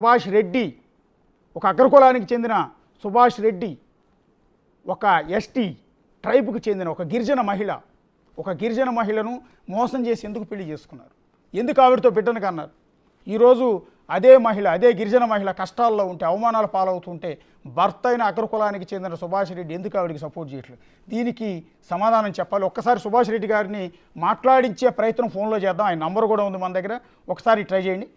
సుభాష్ రెడ్డి ఒక అగ్రకులానికి చెందిన సుభాష్ రెడ్డి ఒక ఎస్టీ ట్రైబ్కు చెందిన ఒక గిరిజన మహిళను మోసం చేసి ఎందుకు పెళ్లి చేసుకున్నారు, ఎందుకు ఆవిడతో బిడ్డను కన్నారు? ఈరోజు అదే గిరిజన మహిళ కష్టాల్లో ఉంటే, అవమానాలు పాలవుతుంటే భర్త అయిన అగ్రకులానికి చెందిన సుభాష్ రెడ్డి ఎందుకు ఆవిడికి సపోర్ట్ చేయట్లేదు? దీనికి సమాధానం చెప్పాలి. ఒక్కసారి సుభాష్ రెడ్డి గారిని మాట్లాడించే ప్రయత్నం ఫోన్లో చేద్దాం. ఆయన నంబర్ కూడా ఉంది మన దగ్గర, ఒకసారి ట్రై చేయండి.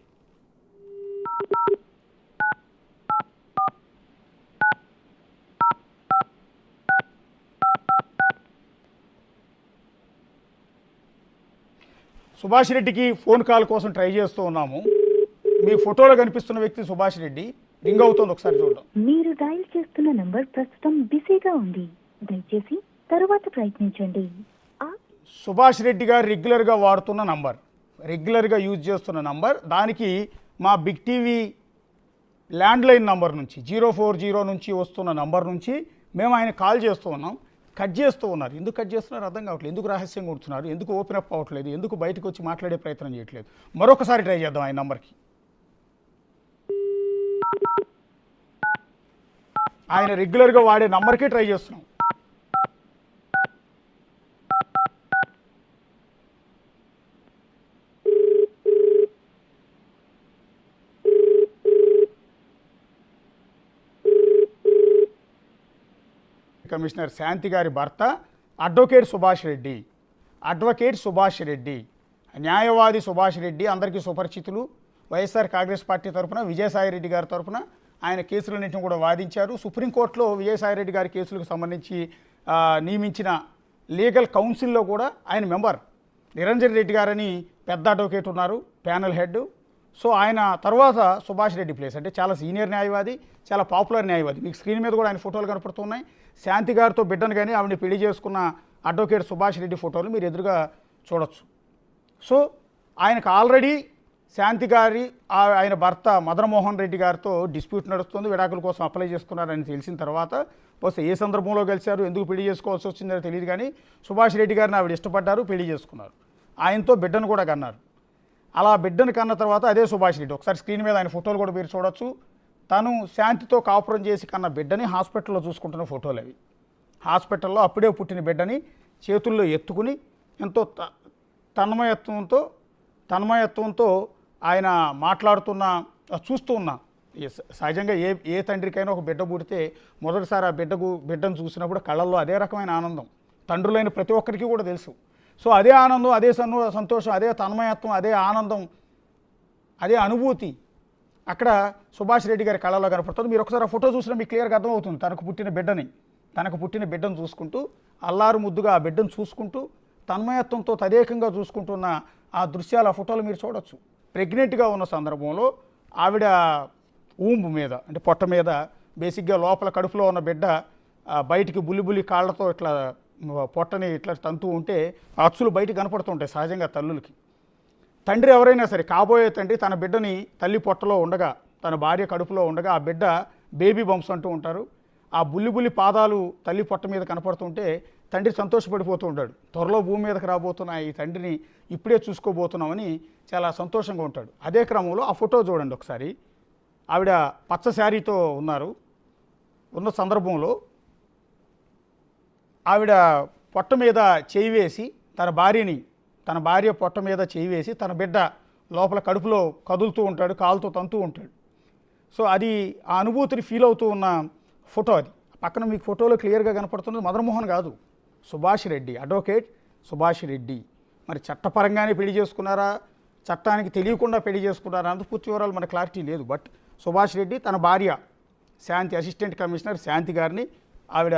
సుభాష్ రెడ్డికి ఫోన్ కాల్ కోసం ట్రై చేస్తూ ఉన్నాము. మీ ఫోటోలో కనిపిస్తున్న వ్యక్తి సుభాష్ రెడ్డి. రింగ్ అవుతుంది, ఒకసారి చూద్దాం. మీరు డయల్ చేస్తున్న నంబర్ ప్రస్తుతం బిజీగా ఉంది, దయచేసి తరువాత ప్రయత్నించండి. సుభాష్ రెడ్డి గారు రెగ్యులర్గా వాడుతున్న నంబర్, రెగ్యులర్గా యూజ్ చేస్తున్న నంబర్, దానికి మా బిగ్ టీవీ ల్యాండ్లైన్ నంబర్ నుంచి 040 నుంచి వస్తున్న నంబర్ నుంచి మేము ఆయన కాల్ చేస్తూ ఉన్నాం. కట్ చేస్తూ ఉన్నారు. ఎందుకు కట్ చేస్తున్నారు అర్థం కావట్లేదు. ఎందుకు రహస్యంగా ఉంటున్నారు, ఎందుకు ఓపెన్ అప్ అవ్వట్లేదు, ఎందుకు బయటకు వచ్చి మాట్లాడే ప్రయత్నం చేయట్లేదు. మరొకసారి ట్రై చేద్దాం ఆయన నంబర్కి. ఆయన రెగ్యులర్గా వాడే నంబర్కి ట్రై చేస్తున్నాం. కమిషనర్ శాంతి గారి భర్త అడ్వకేట్ సుభాష్ రెడ్డి, న్యాయవాది సుభాష్ రెడ్డి అందరికీ సుపరిచితులు. వైఎస్ఆర్ కాంగ్రెస్ పార్టీ తరఫున విజయసాయిరెడ్డి గారి తరఫున ఆయన కేసులన్నింటినీ కూడా వాదించారు. సుప్రీంకోర్టులో విజయసాయిరెడ్డి గారి కేసులకు సంబంధించి నియమించిన లీగల్ కౌన్సిల్లో కూడా ఆయన మెంబర్. నిరంజన్ రెడ్డి గారని పెద్ద అడ్వకేట్ ఉన్నారు, ప్యానల్ హెడ్. సో ఆయన తర్వాత సుభాష్ రెడ్డి ప్లేస్ అంటే చాలా సీనియర్ న్యాయవాది, చాలా పాపులర్ న్యాయవాది. మీకు స్క్రీన్ మీద కూడా ఆయన ఫోటోలు కనపడుతున్నాయి. శాంతి గారితో బిడ్డను కానీ ఆవిడని పెళ్లి చేసుకున్న అడ్వకేట్ సుభాష్ రెడ్డి ఫోటోలు మీరు ఎదురుగా చూడొచ్చు. సో ఆయనకు ఆల్రెడీ శాంతి గారి ఆయన భర్త మదన్మోహన్ రెడ్డి గారితో డిస్ప్యూట్ నడుస్తుంది. విడాకుల కోసం అప్లై చేసుకున్నారని తెలిసిన తర్వాత బహుశా ఏ సందర్భంలో కలిశారు, ఎందుకు పెళ్లి చేసుకోవాల్సి వచ్చిందో తెలియదు, కానీ సుభాష్ రెడ్డి గారిని ఆవిడ ఇష్టపడ్డారు, పెళ్లి చేసుకున్నారు. ఆయనతో బిడ్డను కూడా కన్నారు. అలా బిడ్డను కన్న తర్వాత అదే సుభాష్ రెడ్డి, ఒకసారి స్క్రీన్ మీద ఆయన ఫోటోలు కూడా మీరు చూడొచ్చు. తను శాంతితో కాపురం చేసి కన్న బిడ్డని హాస్పిటల్లో చూసుకుంటున్న ఫోటోలు అవి. హాస్పిటల్లో అప్పుడే పుట్టిన బిడ్డని చేతుల్లో ఎత్తుకుని ఎంతో తన్మయత్వంతో ఆయన మాట్లాడుతున్న చూస్తూ ఉన్నా. సహజంగా ఏ తండ్రికైనా ఒక బిడ్డ పుడితే మొదటిసారి ఆ బిడ్డను చూసినప్పుడు కళ్ళల్లో అదే రకమైన ఆనందం తండ్రులైన ప్రతి ఒక్కరికి కూడా తెలుసు. సో అదే ఆనందం, అదే సంతోషం, అదే తన్మయత్వం, అదే ఆనందం, అదే అనుభూతి అక్కడ సుభాష్ రెడ్డి గారి కళలో కనపడుతుంది. మీరు ఒకసారి ఆ ఫోటో చూసినా మీకు క్లియర్గా అర్థమవుతుంది. తనకు పుట్టిన బిడ్డను చూసుకుంటూ, అల్లారు ముద్దుగా ఆ బిడ్డను చూసుకుంటూ, తన్మయత్వంతో తదేకంగా చూసుకుంటున్న ఆ దృశ్యాలు, ఆ ఫోటోలు మీరు చూడొచ్చు. ప్రెగ్నెంట్గా ఉన్న సందర్భంలో ఆవిడ ఊంబు మీద అంటే పొట్ట మీద బేసిక్గా లోపల కడుపులో ఉన్న బిడ్డ బయటికి బుల్లి కాళ్ళతో ఇట్లా పొట్టని ఇట్లా తంతూ ఉంటే అచ్చులు బయటికి కనపడుతుంటాయి సహజంగా తల్లులకి. తండ్రి ఎవరైనా సరే, కాబోయే తండ్రి తన బిడ్డని తల్లి పొట్టలో ఉండగా, తన భార్య కడుపులో ఉండగా ఆ బిడ్డ బేబీ బంప్స్ అంటూ ఉంటారు. ఆ బుల్లి పాదాలు తల్లి పొట్ట మీద కనపడుతుంటే తండ్రి సంతోషపడిపోతూ ఉంటాడు. త్వరలో భూమి మీదకి రాబోతున్న ఈ తండ్రిని ఇప్పుడే చూసుకోబోతున్నామని చాలా సంతోషంగా ఉంటాడు. అదే క్రమంలో ఆ ఫోటో చూడండి ఒకసారి. ఆవిడ పచ్చ శారీతో ఉన్న సందర్భంలో ఆవిడ పొట్ట మీద చేయి వేసి తన భార్య పొట్ట మీద చేయి వేసి తన బిడ్డ లోపల కడుపులో కదులుతూ ఉంటాడు, కాలుతో తంతూ ఉంటాడు. సో అది ఆ అనుభూతిని ఫీల్ అవుతూ ఉన్న ఫోటో. అది పక్కన మీకు ఫోటోలో క్లియర్గా కనపడుతున్నది మదన్మోహన్ కాదు, సుభాష్ రెడ్డి, అడ్వకేట్ సుభాష్ రెడ్డి. మరి చట్టపరంగానే పెళ్లి చేసుకున్నారా, చట్టానికి తెలియకుండా పెళ్లి చేసుకున్నారా అంత పూర్తి వివరాలు మన క్లారిటీ లేదు. బట్ సుభాష్ రెడ్డి తన భార్య శాంతి, అసిస్టెంట్ కమిషనర్ శాంతి గారిని, ఆవిడ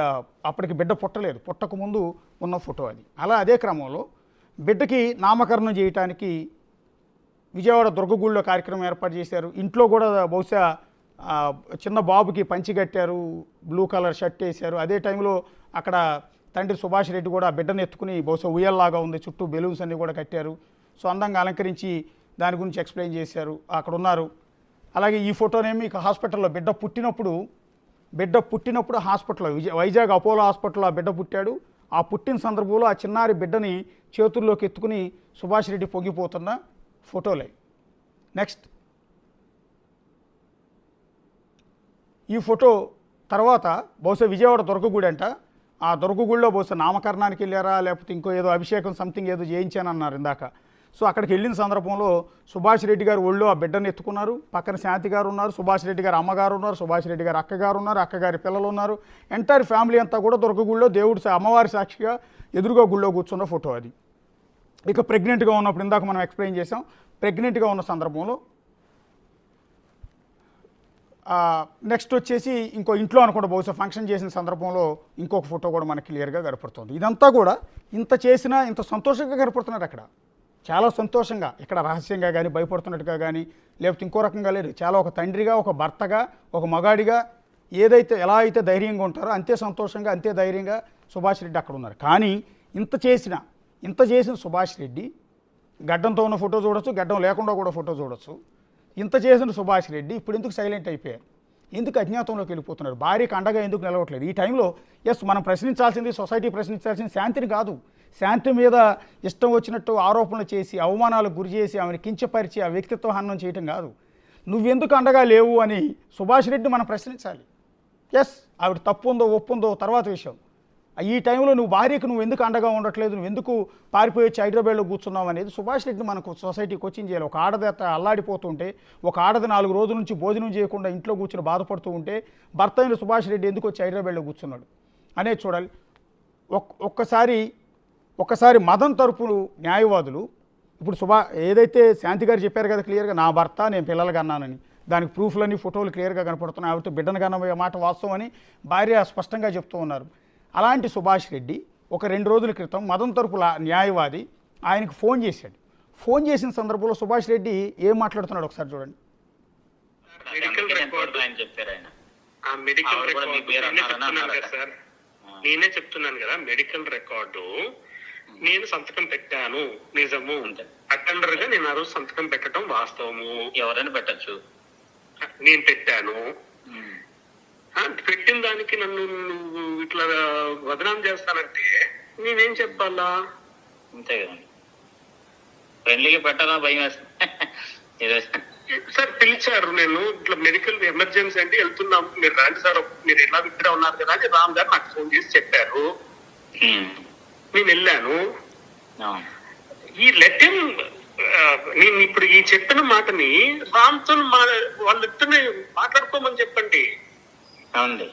అప్పటికి బిడ్డ పుట్టలేదు, పుట్టక ముందు ఉన్న ఫోటో అది. అదే క్రమంలో బిడ్డకి నామకరణం చేయటానికి విజయవాడ దుర్గగూళ్ళలో కార్యక్రమం ఏర్పాటు చేశారు. ఇంట్లో కూడా బహుశా చిన్న బాబుకి పంచి కట్టారు, బ్లూ కలర్ షర్ట్ వేశారు. అదే టైంలో అక్కడ తండ్రి సుభాష్ రెడ్డి కూడా బిడ్డను ఎత్తుకుని బహుశా ఉయ్యల్లాగా ఉంది, చుట్టూ బెలూన్స్ అన్నీ కూడా కట్టారు. సో అందంగా అలంకరించి దాని గురించి ఎక్స్ప్లెయిన్ చేశారు, అక్కడ ఉన్నారు. అలాగే ఈ ఫోటోనేమి ఇక హాస్పిటల్లో బిడ్డ పుట్టినప్పుడు హాస్పిటల్లో వైజాగ్ అపోలో హాస్పిటల్లో ఆ బిడ్డ పుట్టాడు. ఆ పుట్టిన సందర్భంలో ఆ చిన్నారి బిడ్డని చేతుల్లోకి ఎత్తుకుని సుభాష్ రెడ్డి పొంగిపోతున్న ఫోటోలే. నెక్స్ట్ ఈ ఫోటో తర్వాత బహుశా విజయవాడ దుర్గగుడి అంట, ఆ దుర్గగుడిలో బహుశా నామకరణానికి వెళ్ళారా లేకపోతే ఇంకో ఏదో అభిషేకం సంథింగ్ ఏదో చేయించానన్నారు ఇందాక. సో అక్కడికి వెళ్ళిన సందర్భంలో సుభాష్ రెడ్డి గారు ఒళ్ళో ఆ బిడ్డను ఎత్తుకున్నారు, పక్కన శాంతి గారు ఉన్నారు, సుభాష్ రెడ్డి గారు అమ్మగారు ఉన్నారు, సుభాష్ రెడ్డి గారు అక్కగారు ఉన్నారు, అక్కగారి పిల్లలు ఉన్నారు, ఎంటైర్ ఫ్యామిలీ అంతా కూడా దుర్గగుడిలో దేవుడు అమ్మవారి సాక్షిగా ఎదురుగా గుళ్ళో కూర్చున్న ఫోటో అది. ఇక ప్రెగ్నెంట్గా ఉన్నప్పుడు ఇందాక మనం ఎక్స్ప్లెయిన్ చేసాం, ప్రెగ్నెంట్గా ఉన్న సందర్భంలో నెక్స్ట్ వచ్చేసి ఇంకో ఇంట్లో అనుకుంటా బహుశా ఫంక్షన్ చేసిన సందర్భంలో ఇంకొక ఫోటో కూడా మనకి క్లియర్గా కనపడుతుంది. ఇదంతా కూడా ఇంత చేసినా ఇంత సంతోషంగా కనపడుతున్నారు అక్కడ, చాలా సంతోషంగా, ఇక్కడ రహస్యంగా కానీ భయపడుతున్నట్టుగా కానీ లేకపోతే ఇంకో రకంగా లేదు. చాలా ఒక తండ్రిగా, ఒక భర్తగా, ఒక మగాడిగా ఏదైతే ఎలా అయితే ధైర్యంగా ఉంటారో అంతే సంతోషంగా అంతే ధైర్యంగా సుభాష్ రెడ్డి అక్కడ ఉన్నారు. కానీ ఇంత చేసిన సుభాష్ రెడ్డి గడ్డంతో ఉన్న ఫోటో చూడొచ్చు, గడ్డం లేకుండా కూడా ఫోటో చూడొచ్చు. ఇంత చేసిన సుభాష్ రెడ్డి ఇప్పుడు ఎందుకు సైలెంట్ అయిపోయారు, ఎందుకు అజ్ఞాతంలోకి వెళ్ళిపోతున్నారు, భార్యకు అండగా ఎందుకు నిలవట్లేదు ఈ టైంలో? మనం ప్రశ్నించాల్సింది, సొసైటీ ప్రశ్నించాల్సింది శాంతిని కాదు. శాంతి మీద ఇష్టం వచ్చినట్టు ఆరోపణలు చేసి అవమానాలకు గురి చేసి ఆమెను కించపరిచి ఆ వ్యక్తిత్వ హననం చేయటం కాదు. నువ్వెందుకు అండగా లేవు అని సుభాష్ రెడ్డి మనం ప్రశ్నించాలి. ఆవిడ తప్పు ఉందో ఒప్పుందో తర్వాత విషయం. ఈ టైంలో నువ్వు భార్యకు నువ్వు ఎందుకు అండగా ఉండట్లేదు, నువ్వు ఎందుకు పారిపోయి వచ్చి హైదరాబాద్లో కూర్చున్నావు అనేది సుభాష్ రెడ్డి మనకు సొసైటీ కోచింగ్ చేయాలి. ఒక ఆడది అల్లాడిపోతుంటే, ఒక ఆడది 4 రోజుల నుంచి భోజనం చేయకుండా ఇంట్లో కూర్చుని బాధపడుతూ ఉంటే భర్త అయిన సుభాష్ రెడ్డి ఎందుకు వచ్చి హైదరాబాద్లో కూర్చున్నాడు అనేది చూడాలి. ఒక్కసారి మదన్ తరపు న్యాయవాదులు ఇప్పుడు ఏదైతే శాంతి గారు చెప్పారు కదా క్లియర్గా, నా భర్త నేను పిల్లలు కన్నానని, దానికి ప్రూఫ్లన్నీ ఫోటోలు క్లియర్గా కనపడుతున్నాయి, ఆవిడతో బిడ్డను కనబోయే మాట వాస్తవం అని భార్య స్పష్టంగా చెప్తూ ఉన్నారు. అలాంటి సుభాష్ రెడ్డి ఒక 2 రోజుల క్రితం మదన్ తరపు న్యాయవాది ఆయనకు ఫోన్ చేశాడు. ఫోన్ చేసిన సందర్భంలో సుభాష్ రెడ్డి ఏం మాట్లాడుతున్నాడు ఒకసారి చూడండి. నేనే చెప్తున్నాను కదా, మెడికల్ రికార్డు నేను సంతకం పెట్టాను, నిజము. అటెండర్ గా నేను ఆ రోజు సంతకం పెట్టడం వాస్తవము. ఎవరైనా పెట్టచ్చు, నేను పెట్టాను. పెట్టిన దానికి నన్ను నువ్వు ఇట్లా బదనాం చేస్తానంటే నేనేం చెప్పాలా? అంతే కదండి, ఫ్రెండ్లీగా పెట్టాలా భయం వేస్తుంది. సార్ పిలిచారు, నేను ఇట్లా మెడికల్ ఎమర్జెన్సీ అంటే వెళ్తున్నాము, మీరు రాండి సార్, మీరు ఎలా ఇక్కడ ఉన్నారు కదా అని రామ్ గారు నాకు ఫోన్ చేసి చెప్పారు. నేను వెళ్ళాను. ఈ లెటర్ నేను ఇప్పుడు ఈ చెప్పిన మాటని రామ్తో వాళ్ళిద్దరిని మాట్లాడుకోమని చెప్పండి. అవునండి,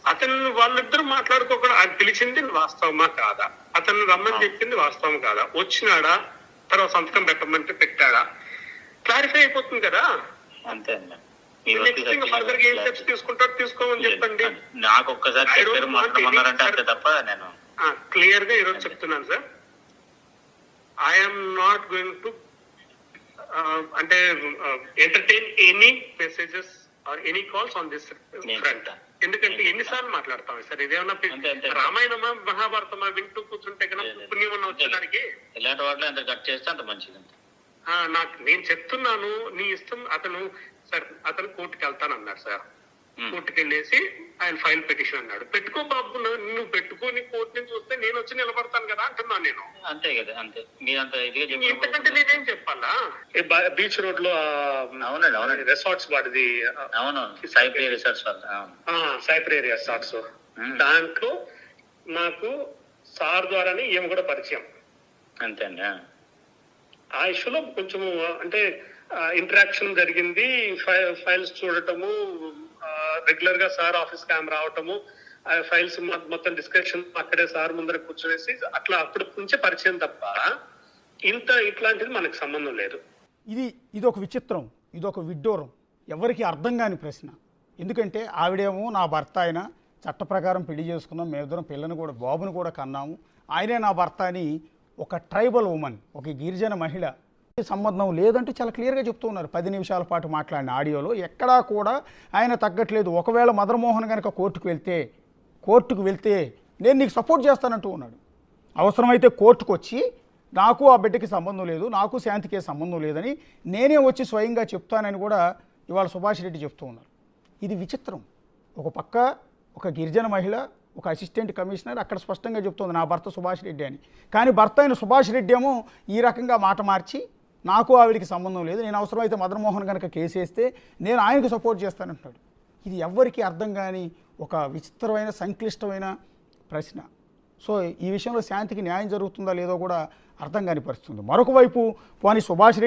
అతను వాళ్ళిద్దరు మాట్లాడుకోకుండా ఆయన పిలిచింది వాస్తవమా కాదా, అతను రమ్మని చెప్పింది వాస్తవం కాదా, వచ్చినాడా, తర్వాత సంతకం పెట్టమంటే పెట్టాడా, క్లారిఫై అయిపోతుంది కదా. అంతే అండి. ఫర్దర్ ఏం స్టెప్స్ తీసుకుంటారో తీసుకోమని చెప్పండి. నాకు ఒక్కసారి అంతే తప్ప నేను క్లియర్ గా ఈరోజు చెప్తున్నాను sir, I'm not going to అంటే entertain any messages or any calls on this front. ఎందుకంటే ఎన్నిసార్లు మాట్లాడతాం సార్, ఇదేమన్నా రామాయణమా మహాభారతమా వింటూ కూర్చుంటే కన్నా పుణ్యం అన్న వచ్చేదానికి. ఇలాంటి వాటిలో ఎంత కట్ చేస్తే అంత మంచిది. నేను చెప్తున్నాను, నీ ఇష్టం. అతను కోర్టుకి వెళ్తానన్నాడు సార్, కోర్టుకి వెళ్ళేసి ఆయన ఫైల్ పిటిషన్ అన్నాడు. పెట్టుకో బాబు, నువ్వు పెట్టుకొని కోర్టు నుంచి వస్తే నేను వచ్చి నిలబడతాను కదా అంటున్నాను నేను. అంతే కదా, అంతే. మీరంత ఇదిగా ఎందుకంటే నేనేం చెప్పాలా? బీచ్ రోడ్ లో అవునండి రిసార్ట్స్ వాడిది, అవును సైప్రే రిసార్ట్స్, సైప్రే రిసార్ట్స్, దాంట్లో నాకు సార్ ద్వారానే ఏమి కూడా పరిచయం. అంతే అండి. ఆ ఇష్యూలో కొంచెము అంటే ఇంటరాక్షన్ జరిగింది, ఫైల్స్ చూడటము, రెగ్యులర్ గా సార్ ఆఫీస్ కెమెరా రావటము, ఫైల్స్ మొత్తం డిస్కషన్ అక్కడే సార్ ముందర కూర్చొనేసి అట్లా అప్పటి నుంచే పరిచయం తప్ప ఇట్లాంటిది మనకు సంబంధం లేదు. ఇది ఒక విచిత్రం, ఇది ఒక విడ్డూరం, ఎవరికి అర్థం కాని ప్రశ్న. ఎందుకంటే ఆవిడేమో నా భర్త ఆయన, చట్ట ప్రకారం పెళ్లి చేసుకున్నాం, మేమిద్దరం పిల్లని కూడా బాబుని కూడా కన్నాము, ఆయనే నా భర్త అని ఒక ట్రైబల్ ఉమెన్, ఒక గిరిజన మహిళ సంబంధం లేదంటే చాలా క్లియర్గా చెప్తూ ఉన్నారు. 10 నిమిషాల పాటు మాట్లాడిన ఆడియోలో ఎక్కడా కూడా ఆయన తగ్గట్లేదు. ఒకవేళ మదన్మోహన్ కనుక కోర్టుకు వెళ్తే నేను నీకు సపోర్ట్ చేస్తానంటూ ఉన్నాడు. అవసరమైతే కోర్టుకు వచ్చి నాకు ఆ బిడ్డకి సంబంధం లేదు, నాకు శాంతికే సంబంధం లేదని నేనే వచ్చి స్వయంగా చెప్తానని కూడా ఇవాళ సుభాష్ రెడ్డి చెప్తూ ఉన్నారు. ఇది విచిత్రం. ఒక పక్క ఒక గిరిజన మహిళ, ఒక అసిస్టెంట్ కమిషనర్ అక్కడ స్పష్టంగా చెప్తుంది నా భర్త సుభాష్ రెడ్డి అని. కానీ భర్త అయిన సుభాష్ రెడ్డి ఏమో ఈ రకంగా మాట మార్చి నాకు ఆవిడికి సంబంధం లేదు, నేను అవసరమైతే మదన్మోహన్ కనుక కేసు వేస్తే నేను ఆయనకు సపోర్ట్ చేస్తానంటున్నాడు. ఇది ఎవ్వరికీ అర్థం కాని ఒక విచిత్రమైన సంక్లిష్టమైన ప్రశ్న. సో ఈ విషయంలో శాంతికి న్యాయం జరుగుతుందా లేదో కూడా అర్థం కాని పరిస్థితుంది. మరొక వైపు పోనీ సుభాష్